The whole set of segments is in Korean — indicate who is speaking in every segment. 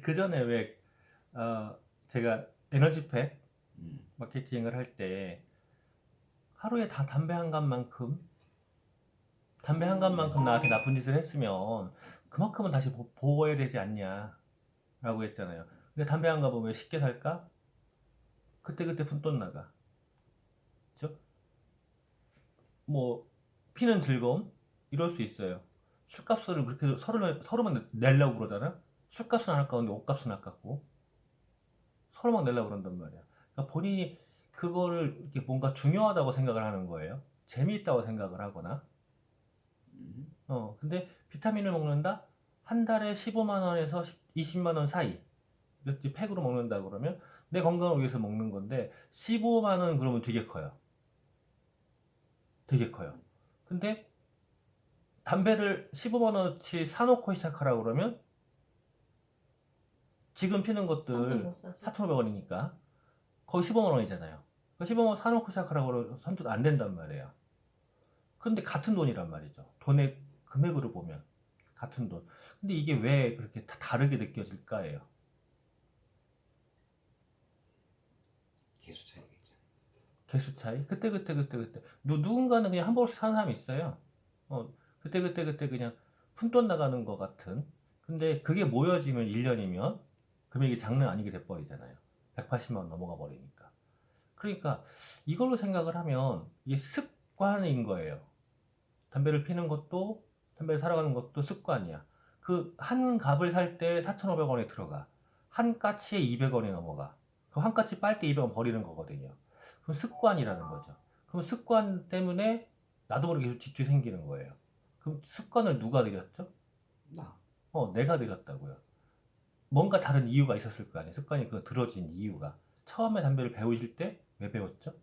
Speaker 1: 그 전에 왜 제가 에너지팩
Speaker 2: 음.
Speaker 1: 마케팅을 할 때 하루에 다 담배 한 갑만큼 나한테 나쁜 짓을 했으면 그만큼은 다시 보호해야 되지 않냐라고 했잖아요. 근데 담배 한 갑은 왜 쉽게 살까? 그때그때 푼돈 나가. 그죠? 뭐 피는 즐거움 이럴 수 있어요. 술값을 그렇게 서로만 내려고 그러잖아. 술값은 안 아까운데 옷값은 아깝고 서로만 내려고 그런단 말이야. 그러니까 본인이 그거를 이렇게 뭔가 중요하다고 생각을 하는 거예요. 재미있다고 생각을 하거나. 근데 비타민을 먹는다? 한 달에 15만 원에서 20만 원 사이 몇 지 팩으로 먹는다 그러면 내 건강을 위해서 먹는 건데 15만 원 그러면 되게 커요. 되게 커요. 근데 담배를 15만 원어치 사놓고 시작하라고 그러면 지금 피는
Speaker 3: 선도
Speaker 1: 것들
Speaker 3: 못 사지.
Speaker 1: 4,500원이니까 거의 15만 원이잖아요. 15만 원 사놓고 시작하라고 그러면 선도 안 된단 말이에요. 그런데 같은 돈이란 말이죠. 돈의 금액으로 보면 같은 돈. 근데 이게 왜 그렇게 다 다르게 느껴질까예요?
Speaker 2: 개수 차이가 있잖아.
Speaker 1: 개수 차이? 그때. 누군가는 그냥 한 번씩 사는 사람이 있어요. 그때 그냥 푼돈 나가는 것 같은. 근데 그게 모여지면 1년이면 금액이 장난 아니게 돼버리잖아요. 180만 원 넘어가 버리니까. 그러니까 이걸로 생각을 하면 이게 습관인 거예요. 담배를 피는 것도 담배를 사러 가는 것도 습관이야. 그 한 갑을 살 때 4,500원에 들어가. 한 까치에 200원이 넘어가. 그럼 한 까치 빨 때 200원 버리는 거거든요. 그럼 습관이라는 거죠. 그럼 습관 때문에 나도 모르게 지출이 생기는 거예요. 그럼 습관을 누가 들였죠?
Speaker 2: 나.
Speaker 1: 내가 들였다고요. 뭔가 다른 이유가 있었을 거 아니에요. 습관이 그 들어진 이유가. 처음에 담배를 배우실 때 왜 배웠죠?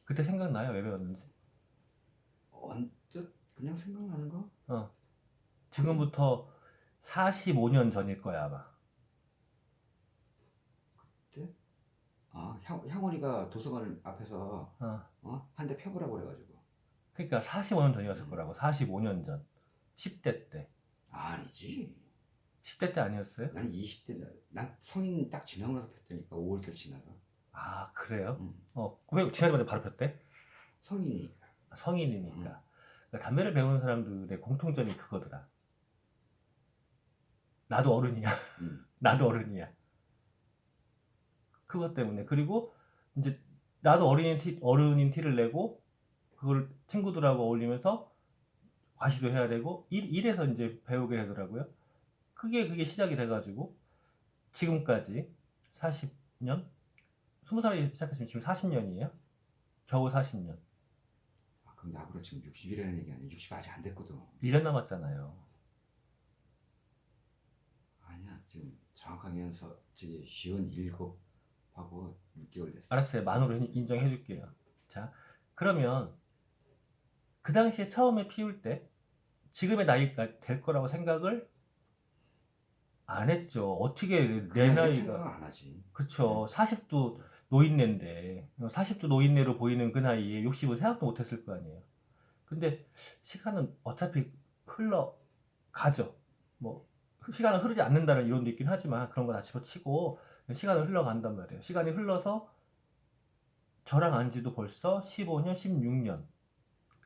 Speaker 1: 그때 생각나요? 왜 배웠는지?
Speaker 2: 언뜻 그냥 생각나는 거?
Speaker 1: 지금부터 45년 전일 거야, 아마.
Speaker 2: 그때? 형원이가 도서관 앞에서 한 대 펴보라고 그래가지고.
Speaker 1: 그러니까 45년 전이었을 거라고. 45년 전. 10대 때.
Speaker 2: 아니지.
Speaker 1: 10대 때 아니었어요?
Speaker 2: 나는 20대. 난 성인 딱 지나고 나서 폈다니까. 5월달 지나서.
Speaker 1: 아, 그래요?
Speaker 2: 응.
Speaker 1: 왜 지나자마자 바로 폈대?
Speaker 2: 성인이니까.
Speaker 1: 성인이니까.
Speaker 2: 응.
Speaker 1: 그러니까 담배를 배우는 사람들의 공통점이 그거더라. 나도 어른이야.
Speaker 2: 응.
Speaker 1: 나도 어른이야. 그것 때문에. 그리고 이제 나도 어른인 티를 내고 그걸 친구들하고 어울리면서 과시도 해야 되고 이래서 이제 배우게 되더라고요. 그게 시작이 돼가지고 지금까지 40년? 20살에 시작했으면 지금 40년이에요? 겨우 40년.
Speaker 2: 그럼 나보다 지금 60이라는 얘기 아니야. 60 아직 안 됐거든.
Speaker 1: 1년 남았잖아요.
Speaker 2: 아니야. 지금 정확하게 해서 저기 57하고 6개월 됐어.
Speaker 1: 알았어요. 만으로 인정해 줄게요. 자, 그러면 그 당시에 처음에 피울 때 지금의 나이가 될 거라고 생각을 안 했죠. 어떻게 내 나이가.
Speaker 2: 생각을 안 하지.
Speaker 1: 그쵸. 40도 노인네인데 40도 노인네로 보이는 그 나이에 60은 생각도 못 했을 거 아니에요. 근데 시간은 어차피 흘러가죠. 뭐 시간은 흐르지 않는다는 이론도 있긴 하지만 그런 거 다 집어치고 시간은 흘러간단 말이에요. 시간이 흘러서 저랑 안지도 벌써 15년,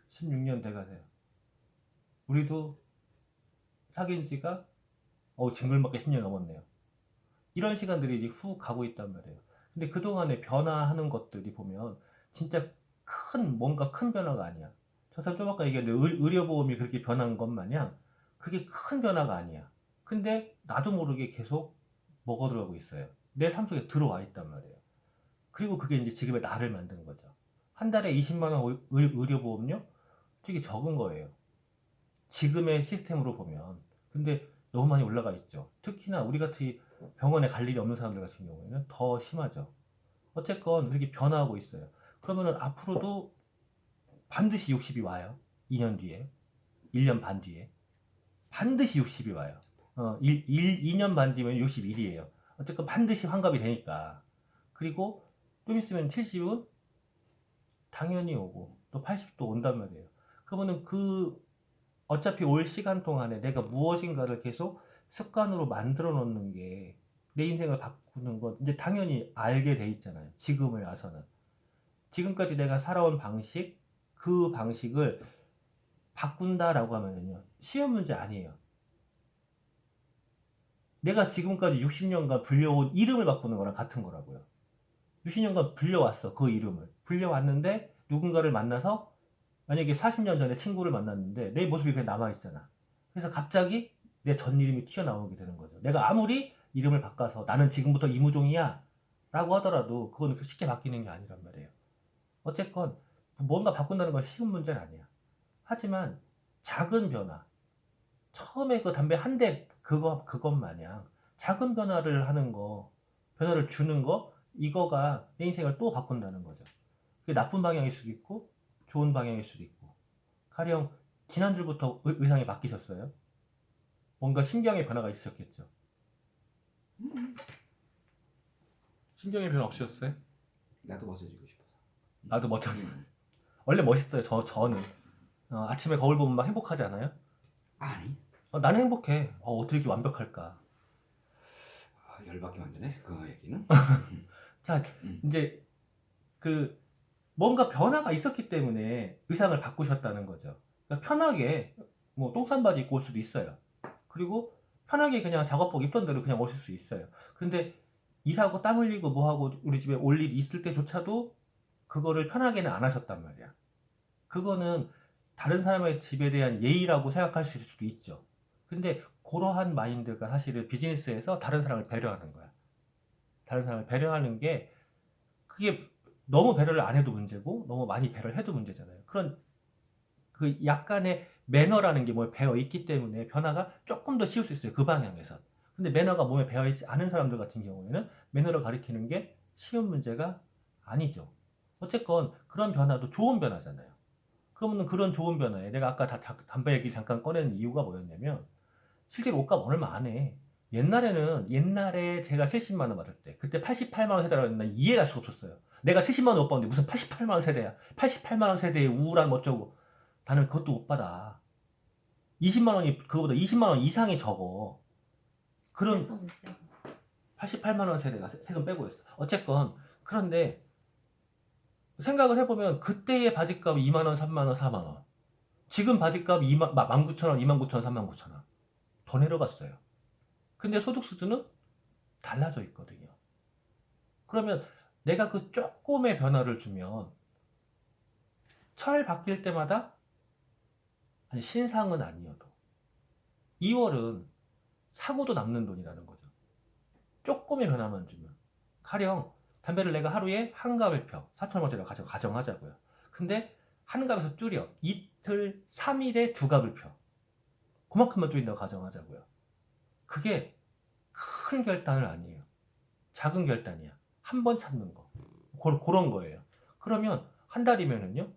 Speaker 1: 16년 돼가세요. 우리도 사귄 지가 징글맞게 10년 넘었네요. 이런 시간들이 이제 훅 가고 있단 말이에요. 근데 그동안에 변화하는 것들이 보면 진짜 뭔가 큰 변화가 아니야. 저 사람 좀 아까 얘기했는데 의료보험이 그렇게 변한 것 마냥 그게 큰 변화가 아니야. 근데 나도 모르게 계속 먹어들어가고 있어요. 내 삶 속에 들어와 있단 말이에요. 그리고 그게 이제 지금의 나를 만든 거죠. 한 달에 20만 원 의료보험료? 되게 적은 거예요. 지금의 시스템으로 보면. 근데 너무 많이 올라가 있죠. 특히나 우리 같이 병원에 갈 일이 없는 사람들 같은 경우에는 더 심하죠. 어쨌건 그렇게 변화하고 있어요. 그러면은 앞으로도 반드시 60이 와요. 2년 뒤에. 1년 반 뒤에. 반드시 60이 와요. 2년 반 뒤면 61이에요. 어쨌건 반드시 환갑이 되니까. 그리고 좀 있으면 70은 당연히 오고 또 80도 온단 말이에요. 그러면은 어차피 올 시간 동안에 내가 무엇인가를 계속 습관으로 만들어 놓는 게 내 인생을 바꾸는 건 이제 당연히 알게 돼 있잖아요. 지금을 와서는. 지금까지 내가 살아온 방식, 그 방식을 바꾼다라고 하면은요. 쉬운 문제 아니에요. 내가 지금까지 60년간 불려온 이름을 바꾸는 거랑 같은 거라고요. 60년간 불려왔어, 그 이름을. 불려왔는데 누군가를 만나서 만약에 40년 전에 친구를 만났는데 내 모습이 그냥 남아있잖아. 그래서 갑자기 내 전 이름이 튀어나오게 되는 거죠. 내가 아무리 이름을 바꿔서 나는 지금부터 이무종이야 라고 하더라도 그건 쉽게 바뀌는 게 아니란 말이에요. 어쨌건 뭔가 바꾼다는 건 쉬운 문제는 아니야. 하지만 작은 변화, 처음에 그 담배 한 대 그것 마냥 작은 변화를 하는 거, 변화를 주는 거, 이거가 내 인생을 또 바꾼다는 거죠. 그게 나쁜 방향일 수도 있고 좋은 방향일 수도 있고. 가령 지난주부터 의상이 바뀌셨어요? 뭔가 심경의 변화가 있었겠죠. 심경의 변화 없으셨어요?
Speaker 2: 나도 멋져지고 싶어서.
Speaker 1: 나도 멋져. 원래 멋있어요. 저는 아침에 거울 보면 막 행복하지 않아요?
Speaker 2: 아니.
Speaker 1: 나는 행복해. 어떻게 이렇게 완벽할까?
Speaker 2: 열받게 만드네 그 얘기는.
Speaker 1: 자, 이제 그 뭔가 변화가 있었기 때문에 의상을 바꾸셨다는 거죠. 그러니까 편하게 뭐 똥싼 바지 입고 올 수도 있어요. 그리고 편하게 그냥 작업복 입던 대로 그냥 오실 수 있어요. 근데 일하고 땀 흘리고 뭐하고 우리 집에 올 일 있을 때조차도 그거를 편하게는 안 하셨단 말이야. 그거는 다른 사람의 집에 대한 예의라고 생각하실 수도 있죠. 근데 그러한 마인드가 사실은 비즈니스에서 다른 사람을 배려하는 거야. 다른 사람을 배려하는 게 그게 너무 배려를 안 해도 문제고 너무 많이 배려를 해도 문제잖아요. 그런 그 약간의 매너라는 게 몸에 배어 있기 때문에 변화가 조금 더 쉬울 수 있어요. 그 방향에서. 근데 매너가 몸에 배어 있지 않은 사람들 같은 경우에는 매너를 가리키는 게 쉬운 문제가 아니죠. 어쨌건 그런 변화도 좋은 변화잖아요. 그러면 그런 좋은 변화에 내가 아까 담배 얘기 잠깐 꺼낸 이유가 뭐였냐면 실제로 옷값 얼마 안 해. 옛날에 제가 70만 원 받을 때 그때 88만 원 세대라고 했는데 이해할 수가 없었어요. 내가 70만 원 못 받는데 무슨 88만 원 세대야. 88만 원 세대의 우울한 어쩌고. 나는 그것도 못 받아. 20만 원이 그거보다 20만 원 이상이 적어. 그런
Speaker 3: 세금 세금.
Speaker 1: 88만 원 세대가 세금 빼고 있어. 어쨌건 그런데 생각을 해보면 그때의 바지값 2만 원, 3만 원, 4만 원. 지금 바지값 19,000원, 29,000원, 39,000원. 더 내려갔어요. 근데 소득 수준은 달라져 있거든요. 그러면 내가 그 조금의 변화를 주면 철 바뀔 때마다 아니 신상은 아니어도 2월은 사고도 남는 돈이라는 거죠. 조금의 변화만 주면. 가령 담배를 내가 하루에 한 갑을 펴. 4,000원짜리 가정하자고요. 근데 한 갑에서 줄여. 이틀, 3일에 두 갑을 펴. 그만큼만 줄인다고 가정하자고요. 그게 큰 결단은 아니에요. 작은 결단이야. 한 번 참는 거. 그런 거예요. 그러면 한 달이면은요.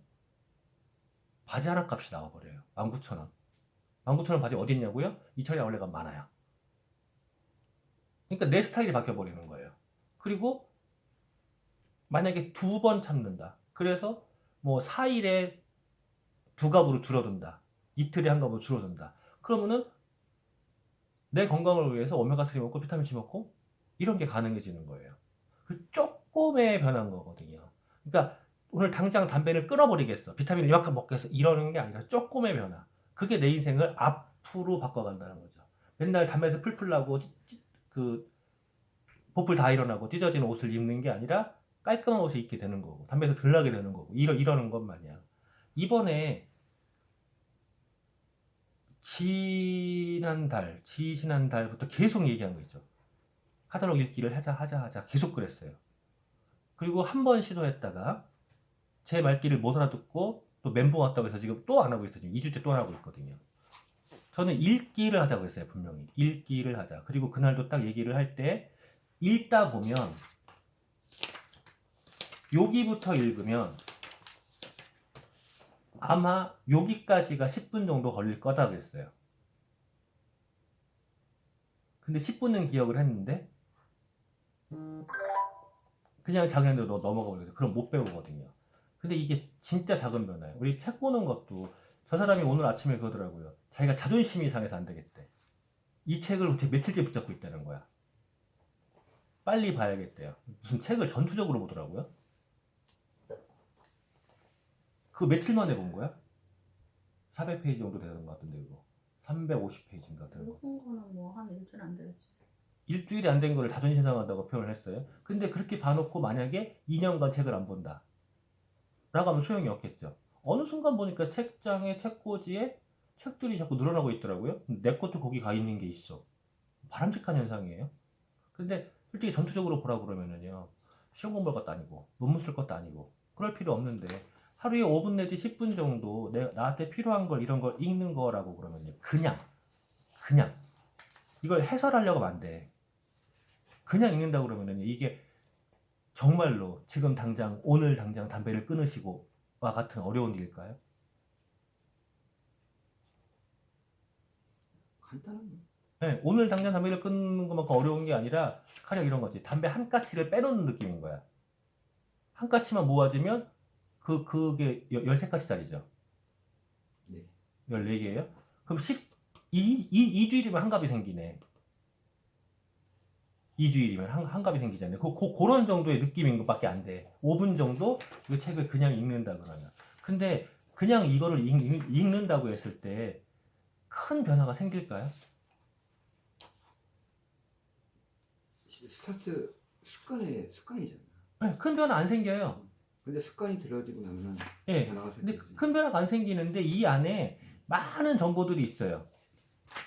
Speaker 1: 바지 하나 값이 나와버려요. 19,000원. 19,000원 바지 어디 있냐고요? 이철이 아울렛가 많아요. 그러니까 내 스타일이 바뀌어버리는 거예요. 그리고 만약에 두 번 참는다. 그래서 뭐 4일에 두 갑으로 줄어든다. 이틀에 한 갑으로 줄어든다. 그러면은 내 건강을 위해서 오메가3 먹고 비타민C 먹고 이런 게 가능해지는 거예요. 그 조금의 변한 거거든요. 그러니까 오늘 당장 담배를 끊어버리겠어. 비타민을 이만큼 먹겠어. 이러는 게 아니라 조금의 변화. 그게 내 인생을 앞으로 바꿔간다는 거죠. 맨날 담배에서 풀풀 나고 그 보풀 다 일어나고 찢어지는 옷을 입는 게 아니라 깔끔한 옷을 입게 되는 거고 담배에서 덜 나게 되는 거고 이러는 것 마냥. 이번에 지지난달부터 계속 얘기한 거 있죠. 카탈로그 읽기를 하자 계속 그랬어요. 그리고 한 번 시도했다가 제 말귀를 못 알아듣고 또 멘붕 왔다고 해서 지금 또 안 하고 있어요. 지금 2주째 또 안 하고 있거든요. 저는 읽기를 하자고 했어요. 분명히 읽기를 하자. 그리고 그날도 딱 얘기를 할 때 읽다 보면 여기부터 읽으면 아마 여기까지가 10분 정도 걸릴 거다 그랬어요. 근데 10분은 기억을 했는데 그냥 자기네도 넘어가 버려요. 그럼 못 배우거든요. 근데 이게 진짜 작은 변화예요. 우리 책 보는 것도 저 사람이 오늘 아침에 그러더라고요. 자기가 자존심이 상해서 안 되겠대. 이 책을 며칠째 붙잡고 있다는 거야. 빨리 봐야겠대요. 무슨 책을 전투적으로 보더라고요. 그거 며칠 만에 본 거야? 400페이지 정도 되는 것 같은데 이거 350페이지인가 되는 거.
Speaker 3: 읽은 거는 뭐 한 일주일 안 되겠지.
Speaker 1: 일주일이 안 된 거를 자존심 상한다고 표현을 했어요. 근데 그렇게 봐놓고 만약에 2년간 책을 안 본다 라고 하면 소용이 없겠죠. 어느 순간 보니까 책장에 책꽂이에 책들이 자꾸 늘어나고 있더라고요. 내 것도 거기 가 있는 게 있어. 바람직한 현상이에요. 근데 솔직히 전투적으로 보라 그러면은요, 시험 공부할 것도 아니고 논문 쓸 것도 아니고 그럴 필요 없는데 하루에 5분 내지 10분 정도 나한테 필요한 걸 이런 걸 읽는 거라고 그러면요, 그냥 이걸 해설하려고 하면 안 돼. 그냥 읽는다 그러면은 이게 정말로 지금 당장 오늘 당장 담배를 끊으시고와 같은 어려운 일일까요?
Speaker 2: 간단한 거.
Speaker 1: 네, 오늘 당장 담배를 끊는 것만큼 어려운 게 아니라 가령 이런 거지. 담배 한 까치를 빼놓는 느낌인 거야. 한 까치만 모아지면 그게 13까치짜리죠.
Speaker 2: 네.
Speaker 1: 14개예요? 그럼 2주일이면 한 갑이 생기네. 2주일이면 한 갑이 생기잖아요. 그런 정도의 느낌인 것밖에 안 돼. 5분 정도 이 책을 그냥 읽는다 그러면. 근데 그냥 이거를 읽는다고 했을 때 큰 변화가 생길까요?
Speaker 2: 스타트 습관이잖아.
Speaker 1: 네, 큰 변화 안 생겨요.
Speaker 2: 근데 습관이 들어지고 나면은
Speaker 1: 예.
Speaker 2: 변화가
Speaker 1: 근데
Speaker 2: 생기지.
Speaker 1: 큰 변화가 안 생기는데 이 안에 많은 정보들이 있어요.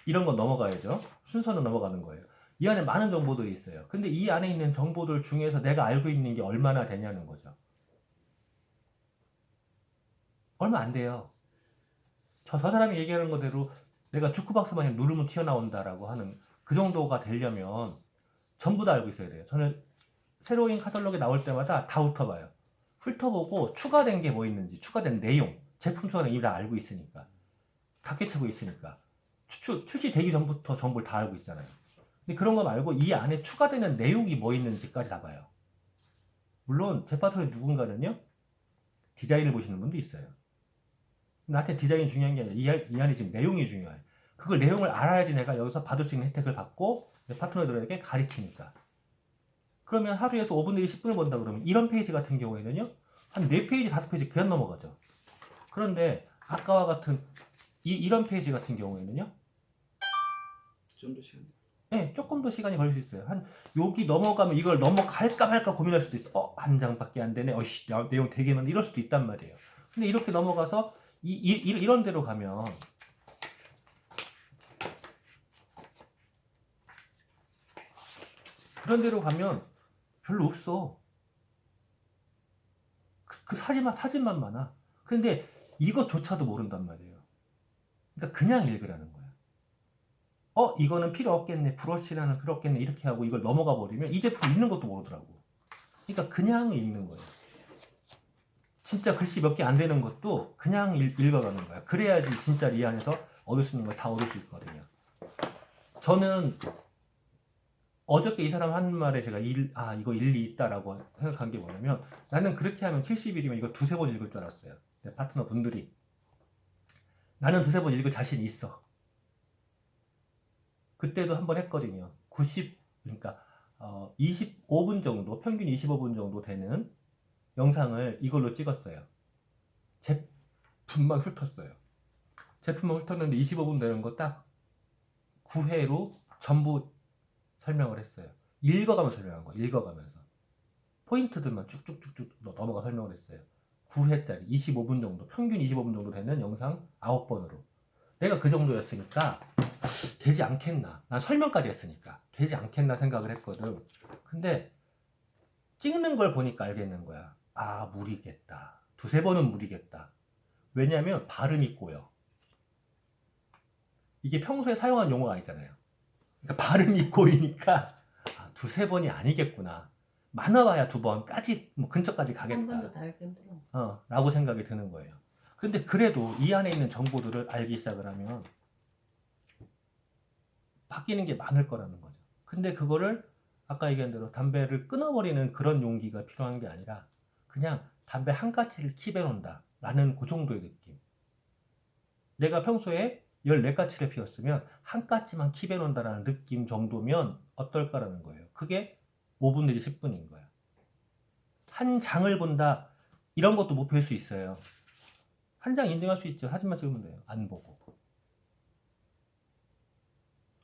Speaker 1: 이런 건 넘어가야죠. 순서는 넘어가는 거예요. 이 안에 많은 정보들이 있어요. 근데 이 안에 있는 정보들 중에서 내가 알고 있는 게 얼마나 되냐는 거죠. 얼마 안 돼요. 저 사람이 얘기하는 거대로 내가 주크박스만 누르면 튀어나온다라고 하는 그 정도가 되려면 전부 다 알고 있어야 돼요. 저는 새로운 카탈로그에 나올 때마다 다 훑어봐요. 훑어보고 추가된 게 뭐 있는지, 추가된 내용, 제품 추가된 이미 다 알고 있으니까. 다 깨치고 있으니까. 출시되기 전부터 정보를 다 알고 있잖아요. 근데 그런 거 말고 이 안에 추가되는 내용이 뭐 있는지까지 다 봐요. 물론 제 파트너 누군가는요, 디자인을 보시는 분도 있어요. 나한테 디자인이 중요한 게 아니라 이 안에 지금 내용이 중요해. 그걸 내용을 알아야지 내가 여기서 받을 수 있는 혜택을 받고 내 파트너들에게 가르치니까. 그러면 하루에서 5분 내지 10분을 본다 그러면 이런 페이지 같은 경우에는요, 한 4페이지, 5페이지 그냥 넘어가죠. 그런데 아까와 같은 이런 페이지 같은 경우에는요,
Speaker 2: 좀 더 시간.
Speaker 1: 네, 조금 더 시간이 걸릴 수 있어요. 한 여기 넘어가면 이걸 넘어갈까 말까 고민할 수도 있어. 한 장밖에 안 되네. 어이씨, 내용 되게 많네. 이럴 수도 있단 말이에요. 근데 이렇게 넘어가서 이런 데로 가면 그런 데로 가면 별로 없어. 그 사진만 많아. 근데 이것조차도 모른단 말이에요. 그러니까 그냥 읽으라는 거야. 이거는 필요 없겠네. 브러쉬라는 필요 없겠네. 이렇게 하고 이걸 넘어가 버리면 이 제품 있는 것도 모르더라고. 그러니까 그냥 읽는 거예요. 진짜 글씨 몇 개 안 되는 것도 그냥 읽어가는 거야. 그래야지 진짜 이 안에서 얻을 수 있는 걸 다 얻을 수 있거든요. 저는 어저께 이 사람 한 말에 제가 이거 일리 있다라고 생각한 게 뭐냐면, 나는 그렇게 하면 70일이면 이거 두세 번 읽을 줄 알았어요. 내 파트너 분들이. 나는 두세 번 읽을 자신이 있어. 그때도 한 번 했거든요. 그러니까 25분 정도, 평균 25분 정도 되는 영상을 이걸로 찍었어요. 제품만 훑었어요. 제품만 훑었는데 25분 되는 거 딱 9회로 전부 설명을 했어요. 읽어가면서 설명한 거예요. 읽어가면서. 포인트들만 쭉쭉쭉쭉 넘어가 설명을 했어요. 9회짜리 25분 정도, 평균 25분 정도 되는 영상 9번으로. 내가 그 정도였으니까 되지 않겠나. 난 설명까지 했으니까 되지 않겠나 생각을 했거든. 근데 찍는 걸 보니까 알겠는 거야. 무리겠다. 두세 번은 무리겠다. 왜냐하면 발음이 꼬여. 이게 평소에 사용한 용어가 아니잖아요. 그러니까 발음이 꼬이니까 두세 번이 아니겠구나. 많아봐야 두 번까지, 뭐 근처까지
Speaker 3: 한
Speaker 1: 가겠다.
Speaker 3: 번도 다 알기 힘들어.
Speaker 1: 라고 생각이 드는 거예요. 근데 그래도 이 안에 있는 정보들을 알기 시작을 하면 바뀌는 게 많을 거라는 거죠. 근데 그거를 아까 얘기한 대로 담배를 끊어버리는 그런 용기가 필요한 게 아니라 그냥 담배 한 가지를 킵해놓는다 라는 그 정도의 느낌. 내가 평소에 14가지를 피웠으면 한 가지만 킵해 놓는다라는 느낌 정도면 어떨까라는 거예요. 그게 5분 내지 10분인 거야. 한 장을 본다 이런 것도 목표일 수 있어요. 한 장 인증할 수 있죠. 사진만 찍으면 돼요. 안 보고.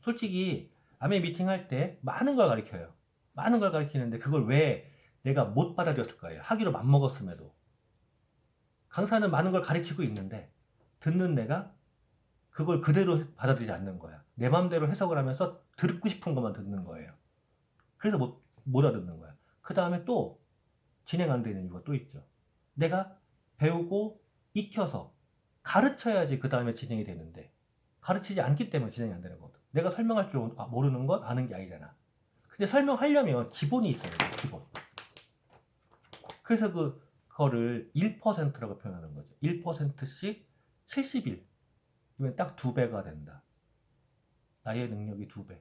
Speaker 1: 솔직히 아메 미팅 할 때 많은 걸 가르쳐요. 많은 걸 가르치는데 그걸 왜 내가 못 받아들였을 거예요. 하기로 맘먹었음에도. 강사는 많은 걸 가르치고 있는데 듣는 내가 그걸 그대로 받아들이지 않는 거야. 내 맘대로 해석을 하면서 듣고 싶은 것만 듣는 거예요. 그래서 못 알아듣는 거야. 그 다음에 또 진행 안 되는 이유가 또 있죠. 내가 배우고 익혀서 가르쳐야지 그 다음에 진행이 되는데 가르치지 않기 때문에 진행이 안 되는 거거든. 내가 설명할 줄 모르는 건 아는 게 아니잖아. 근데 설명하려면 기본이 있어야 돼. 기본. 그래서 그거를 1%라고 표현하는 거죠. 1%씩 70일. 이면 딱 2배가 된다. 나의 능력이 2배.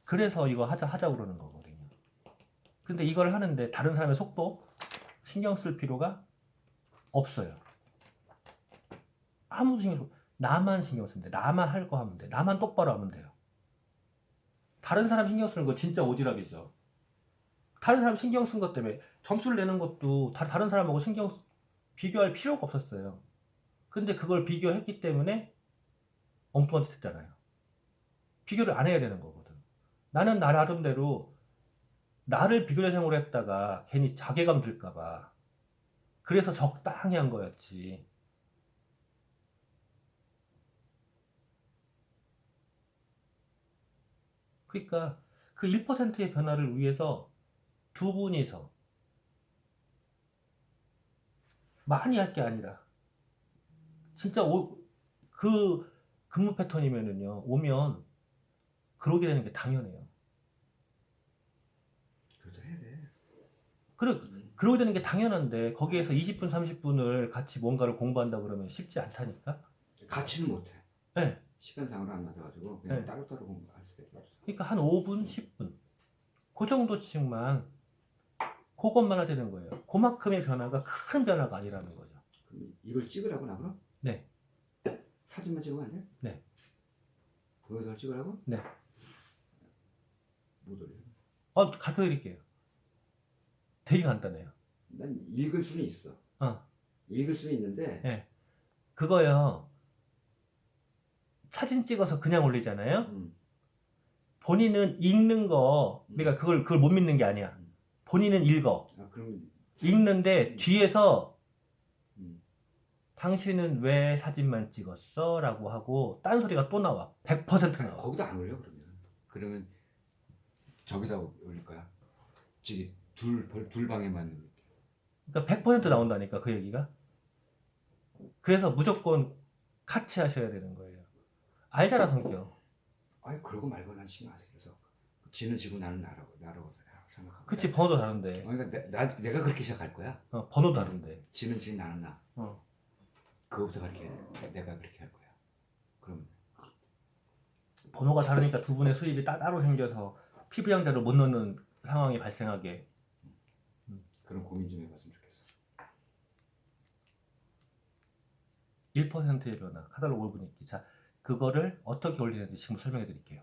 Speaker 1: 그래서 이거 하자 그러는 거거든요. 근데 이걸 하는데 다른 사람의 속도 신경 쓸 필요가 없어요. 아무도 신경 쓰고 나만 신경 쓰면 돼. 나만 할 거 하면 돼. 나만 똑바로 하면 돼요. 다른 사람 신경 쓰는 거 진짜 오지랖이죠. 다른 사람 신경 쓴 것 때문에 점수를 내는 것도 다른 사람하고 비교할 필요가 없었어요. 근데 그걸 비교했기 때문에 엉뚱한 짓 했잖아요. 비교를 안 해야 되는 거거든. 나는 나 나름대로 나를 비교 대상으로 했다가 괜히 자괴감 들까봐 그래서 적당히 한 거였지. 그러니까 그 1%의 변화를 위해서 두 분이서 많이 할 게 아니라 진짜 그 근무 패턴이면은요 오면 그러게 되는 게 당연해요.
Speaker 2: 그래도 해야 돼.
Speaker 1: 그러게 되는 게 당연한데 거기에서 20분 30분을 같이 뭔가를 공부한다 그러면 쉽지 않다니까.
Speaker 2: 같이는 못해.
Speaker 1: 네.
Speaker 2: 시간상으로 안 맞아가지고 그냥
Speaker 1: 네.
Speaker 2: 따로따로 공부할 수밖에 없어.
Speaker 1: 그러니까 한 5분 10분 그 정도씩만 그것만 하자는 거예요. 그만큼의 변화가 큰 변화가 아니라는 거죠.
Speaker 2: 그럼 이걸 찍으라고 나 그럼?
Speaker 1: 네.
Speaker 2: 사진만 찍으면 안 돼?
Speaker 1: 네.
Speaker 2: 동영상을 찍으라고?
Speaker 1: 네.
Speaker 2: 못 올려.
Speaker 1: 가르쳐 드릴게요. 되게 간단해요.
Speaker 2: 난 읽을 수는 있어. 읽을 수는 있는데
Speaker 1: 네. 그거요. 사진 찍어서 그냥 올리잖아요. 본인은 읽는 거, 그러니까 그걸 못 믿는 게 아니야. 본인은 읽어.
Speaker 2: 그럼
Speaker 1: 읽는데 뒤에서
Speaker 2: 음.
Speaker 1: 당신은 왜 사진만 찍었어? 라고 하고 딴소리가 또 나와. 100% 나와.
Speaker 2: 거기도 안 올려 그러면 저기다 올릴 거야. 저기 둘 방에만 올릴게.
Speaker 1: 그러니까 100% 나온다니까 그 얘기가. 그래서 무조건 같이 하셔야 되는 거예요. 알잖아 성격.
Speaker 2: 아니 그러고 말고 난 신경 안 써. 그래서 지는 지고 나는 나라고 생각하고.
Speaker 1: 그치 번호도 다른데.
Speaker 2: 그러니까 내가 그렇게 시작할 거야.
Speaker 1: 번호도 다른데.
Speaker 2: 지는 지 나는 나. 그거부터 내가 그렇게 할 거야. 그럼
Speaker 1: 번호가 다르니까 두 분의 수입이 따로 생겨서 피부양자를 못 넣는 상황이 발생하게.
Speaker 2: 그런 고민 좀 해봤으면 좋겠어.
Speaker 1: 1%의 변화, 카달로그 5분 읽기. 자, 그거를 어떻게 올리는지 지금 설명해 드릴게요.